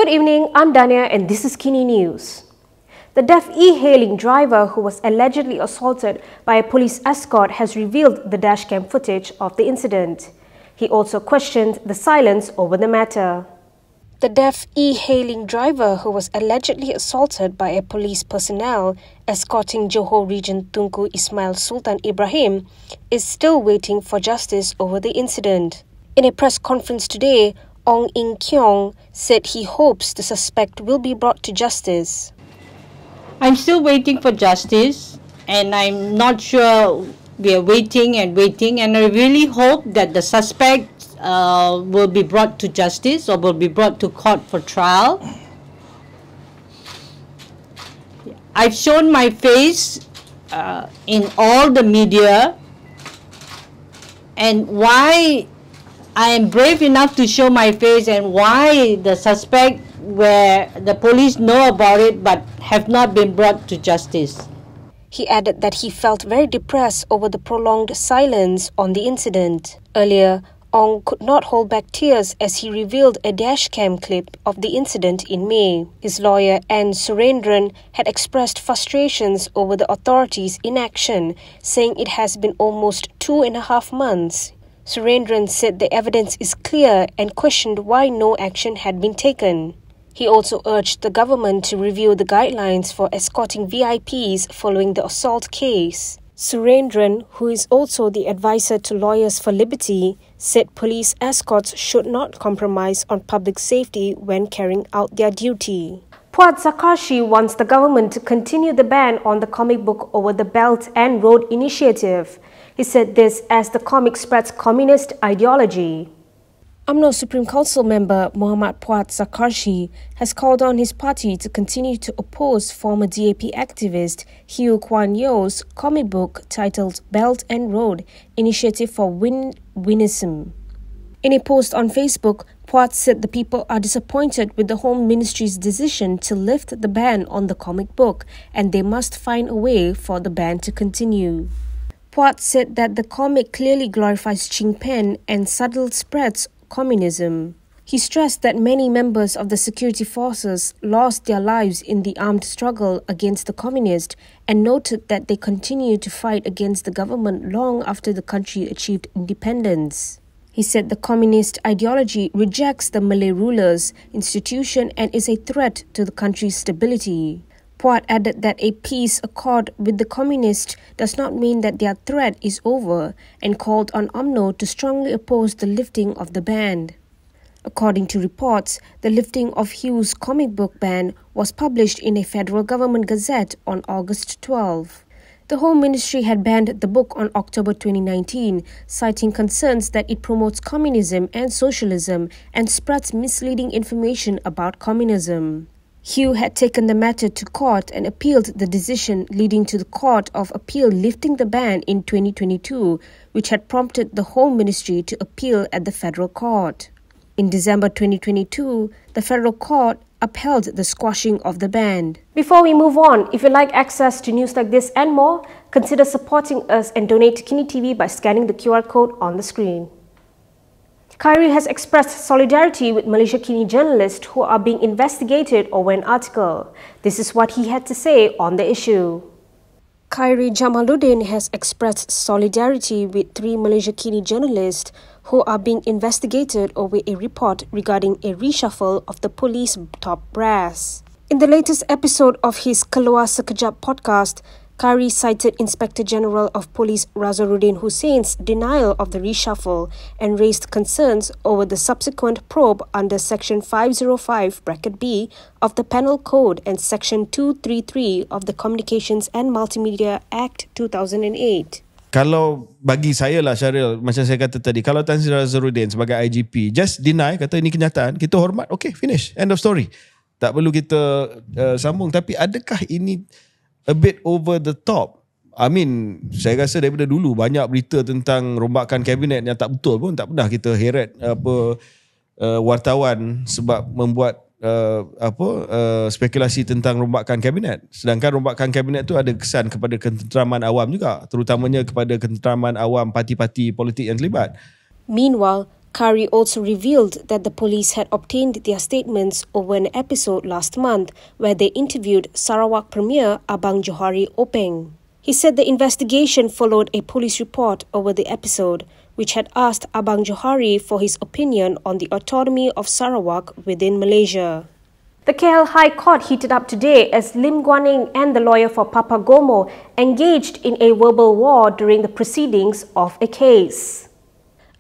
Good evening, I'm Dania and this is KiniNews. The deaf e-hailing driver who was allegedly assaulted by a police escort has revealed the dashcam footage of the incident. He also questioned the silence over the matter. The deaf e-hailing driver who was allegedly assaulted by a police personnel escorting Johor Regent Tunku Ismail Sultan Ibrahim is still waiting for justice over the incident. In a press conference today, Ong Ing Keong said he hopes the suspect will be brought to justice. I'm still waiting for justice, and I'm not sure. We are waiting, and I really hope that the suspect will be brought to justice or will be brought to court for trial. I've shown my face in all the media, and why I am brave enough to show my face and why the suspect, where the police know about it but have not been brought to justice. He added that he felt very depressed over the prolonged silence on the incident. Earlier, Ong could not hold back tears as he revealed a dashcam clip of the incident in May. His lawyer, N Surendran, had expressed frustrations over the authorities' inaction, saying it has been almost 2.5 months. Surendran said the evidence is clear and questioned why no action had been taken. He also urged the government to review the guidelines for escorting VIPs following the assault case. Surendran, who is also the advisor to Lawyers for Liberty, said police escorts should not compromise on public safety when carrying out their duty. Puad Zarkashi wants the government to continue the ban on the comic book over the Belt and Road initiative. He said this as the comic spreads communist ideology. Umno Supreme Council member Mohd Puad Zarkashi has called on his party to continue to oppose former DAP activist Hew Kuan Yau's comic book titled Belt and Road Initiative for Win-Winism. In a post on Facebook, Puad said the people are disappointed with the Home Ministry's decision to lift the ban on the comic book and they must find a way for the ban to continue. Puad said that the comic clearly glorifies Ching Pen and subtly spreads communism. He stressed that many members of the security forces lost their lives in the armed struggle against the communists and noted that they continued to fight against the government long after the country achieved independence. He said the communist ideology rejects the Malay rulers' institution and is a threat to the country's stability. Puad added that a peace accord with the communists does not mean that their threat is over and called on Umno to strongly oppose the lifting of the ban. According to reports, the lifting of Hew's comic book ban was published in a federal government gazette on August 12. The Home Ministry had banned the book on October 2019, citing concerns that it promotes communism and socialism and spreads misleading information about communism. Hew had taken the matter to court and appealed the decision, leading to the Court of Appeal lifting the ban in 2022, which had prompted the Home Ministry to appeal at the federal court. In December 2022, the federal court upheld the squashing of the ban. Before we move on, if you like access to news like this and more, consider supporting us and donate to Kinitv by scanning the QR code on the screen. Kini has expressed solidarity with Malaysia Kini journalists who are being investigated over an article. This is what he had to say on the issue. Khairi Jamaluddin has expressed solidarity with 3 Malaysia Kini journalists who are being investigated over a report regarding a reshuffle of the police top brass. In the latest episode of his Keluar Sekejap podcast, Khairi cited Inspector General of Police Razaruddin Hussein's denial of the reshuffle and raised concerns over the subsequent probe under Section 505(b) of the Penal Code and Section 233 of the Communications and Multimedia Act 2008. Kalau bagi saya lah Syaril, macam saya kata tadi, kalau Tan Sri Razaruddin sebagai IGP just deny, kata ini kenyataan, kita hormat, okay, finish, end of story. Tak perlu kita sambung. Tapi adakah ini a bit over the top? I mean, saya rasa daripada dulu banyak berita tentang rombakan kabinet yang tak betul pun tak pernah kita heret wartawan sebab membuat spekulasi tentang rombakan kabinet. Sedangkan rombakan kabinet tu ada kesan kepada ketenteraman awam juga, terutamanya kepada ketenteraman awam parti-parti politik yang terlibat. Meanwhile, Kari also revealed that the police had obtained their statements over an episode last month where they interviewed Sarawak Premier Abang Johari Openg. He said the investigation followed a police report over the episode, which had asked Abang Johari for his opinion on the autonomy of Sarawak within Malaysia. The KL High Court heated up today as Lim Guan Eng and the lawyer for Papa Gomo engaged in a verbal war during the proceedings of a case.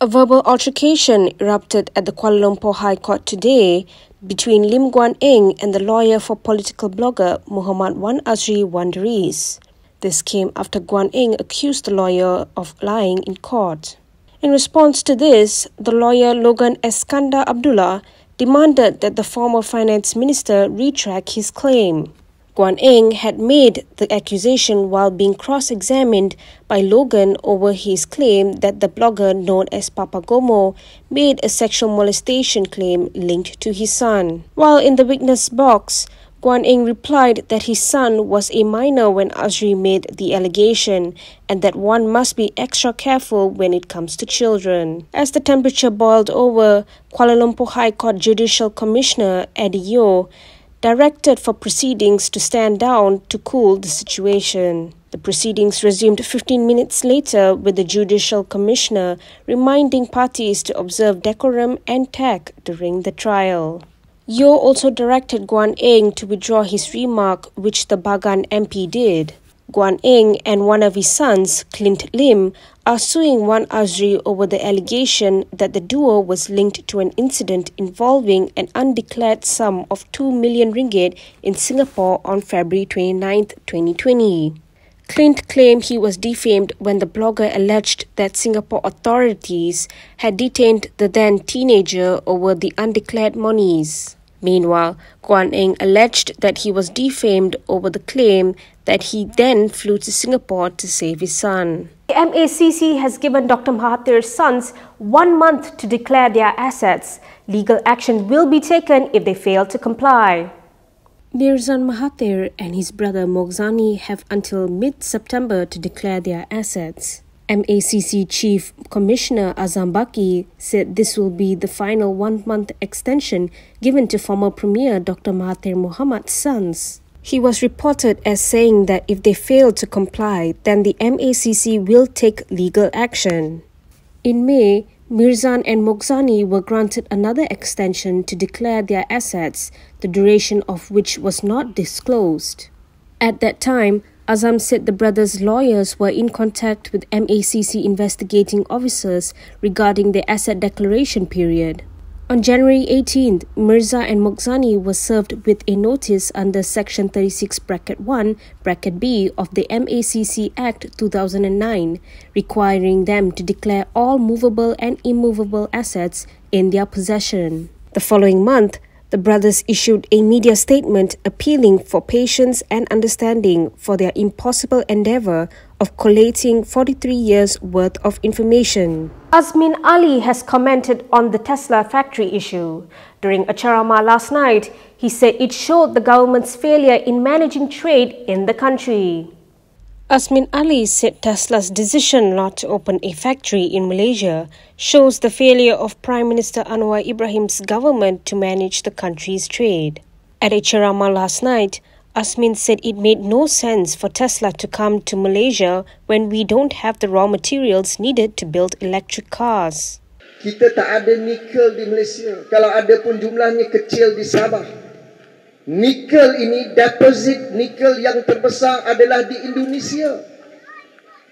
A verbal altercation erupted at the Kuala Lumpur High Court today between Lim Guan Eng and the lawyer for political blogger Muhammad Wan Azri Wanderis. This came after Guan Eng accused the lawyer of lying in court. In response to this, the lawyer Logan Eskandar Abdullah demanded that the former finance minister retract his claim. Guan Eng had made the accusation while being cross-examined by Logan over his claim that the blogger known as Papa Gomo made a sexual molestation claim linked to his son. While in the witness box, Guan Eng replied that his son was a minor when Azri made the allegation and that one must be extra careful when it comes to children. As the temperature boiled over, Kuala Lumpur High Court Judicial Commissioner Eddie Yeo directed for proceedings to stand down to cool the situation. The proceedings resumed 15 minutes later with the Judicial Commissioner reminding parties to observe decorum and tact during the trial. Yeo also directed Guan Eng to withdraw his remark, which the Bagan MP did. Guan Eng and one of his sons, Clint Lim, are suing Wan Azri over the allegation that the duo was linked to an incident involving an undeclared sum of 2 million ringgit in Singapore on February 29, 2020. Clint claimed he was defamed when the blogger alleged that Singapore authorities had detained the then teenager over the undeclared monies. Meanwhile, Guan Eng alleged that he was defamed over the claim that he then flew to Singapore to save his son. The MACC has given Dr. Mahathir's sons 1 month to declare their assets. Legal action will be taken if they fail to comply. Mirzan Mahathir and his brother Mogzani have until mid-September to declare their assets. MACC Chief Commissioner Azam Baki said this will be the final 1-month extension given to former Premier Dr. Mahathir Mohamad's sons. He was reported as saying that if they fail to comply, then the MACC will take legal action. In May, Mirzan and Mogzani were granted another extension to declare their assets, the duration of which was not disclosed. At that time, Azam said the brothers' lawyers were in contact with MACC investigating officers regarding the asset declaration period. On January 18th, Mirza and Mogzani were served with a notice under Section 36(1)(b) of the MACC Act 2009, requiring them to declare all movable and immovable assets in their possession. The following month, the brothers issued a media statement appealing for patience and understanding for their impossible endeavour of collating 43 years' worth of information. Asmin Ali has commented on the Tesla factory issue. During a ceramah last night, he said it showed the government's failure in managing trade in the country. Asmin Ali said Tesla's decision not to open a factory in Malaysia shows the failure of Prime Minister Anwar Ibrahim's government to manage the country's trade. At a ceramah last night, Asmin said it made no sense for Tesla to come to Malaysia when we don't have the raw materials needed to build electric cars. Kita tak ada nikel di Malaysia. Kalau ada pun jumlahnya kecil di Sabah. Nikel ini, deposit nikel yang terbesar adalah di Indonesia.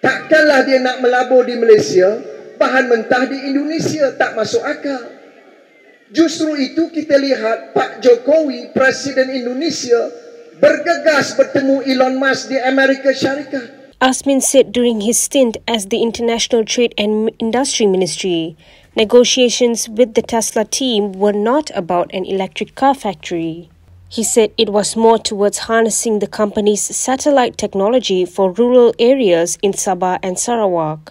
Takkanlah dia nak melabur di Malaysia, bahan mentah di Indonesia, tak masuk akal. Justru itu kita lihat Pak Jokowi, Presiden Indonesia, bergegas bertemu Elon Musk di Amerika Syarikat. Asmin said during his stint as the International Trade and Industry Ministry, negotiations with the Tesla team were not about an electric car factory. He said it was more towards harnessing the company's satellite technology for rural areas in Sabah and Sarawak.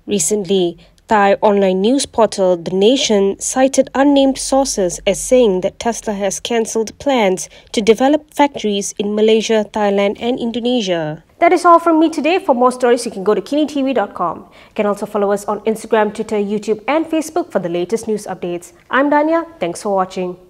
Recently, Thai online news portal The Nation cited unnamed sources as saying that Tesla has cancelled plans to develop factories in Malaysia, Thailand and Indonesia. That is all from me today. For more stories, you can go to KiniTv.com. You can also follow us on Instagram, Twitter, YouTube and Facebook for the latest news updates. I'm Danya. Thanks for watching.